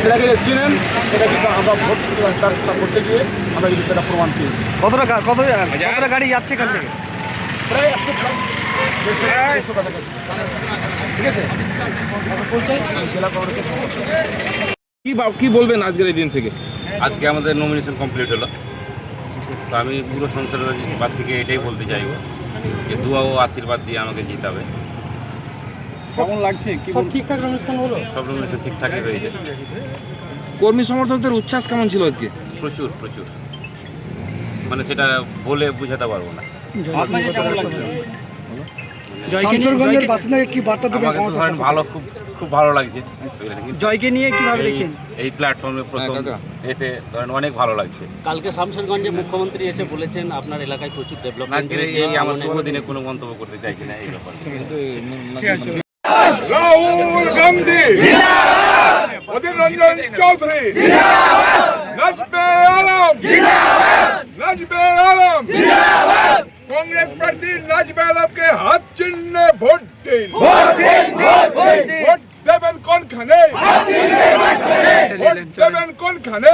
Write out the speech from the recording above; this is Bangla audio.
এটাকে চিনেন, এটা কিন্তু আমরা ভোট করতে গিয়ে আমরা কিন্তু সেটা প্রমাণ পেয়েছি। কতটা গাড়ি যাচ্ছে এখান থেকে? প্রায় 100+, 150 কাছাকাছি। ঠিক আছে, জেলা কংগ্রেসের সভাপতি। কি বলবেন আজকের এই দিন থেকে? আজকে আমাদের নমিনেশন কমপ্লিট হলো, তো আমি পুরো সংসদবাসীকে এটাই বলতে চাইব যে দোয়া ও আশীর্বাদ দিয়ে আমাকে জিতাবে। কেমন লাগছে? সব ঠিকঠাক অনুষ্ঠান হলো? সব নমিনেশন ঠিকঠাকই হয়েছে। কর্মী সমর্থকদের উচ্ছ্বাস কেমন ছিল আজকে? প্রচুর প্রচুর, মানে সেটা বলে বোঝাতে পারবো না। শামসুরগঞ্জের বাসিন্দাকে কি বার্তা দেবেন? আমাকে তো ধরেন ভালো, খুব ভালো লাগছে। জয়কে নিয়ে কিভাবে দেখছেন? এই প্ল্যাটফর্মে প্রথম এসে ধরেন অনেক ভালো লাগছে। কালকে শামসুরগঞ্জে মুখ্যমন্ত্রী এসে বলেছেন আপনার এলাকায় প্রচুর ডেভেলপমেন্ট আজকের এই আমার শুভ দিনে কোনো মন্তব্য করতে চাইছি না এই ব্যাপারে। রাহুল গান্ধী, অধীর রঞ্জন চৌধুরী, নাজবে আলম, নাজবে আলম, कांग्रेस प्रार्थी नाजबे आलम के हाथ चिन्ह ভোট দিন। ভোট দেবেন কোনখানে? ভোট দেবেন কোনখানে?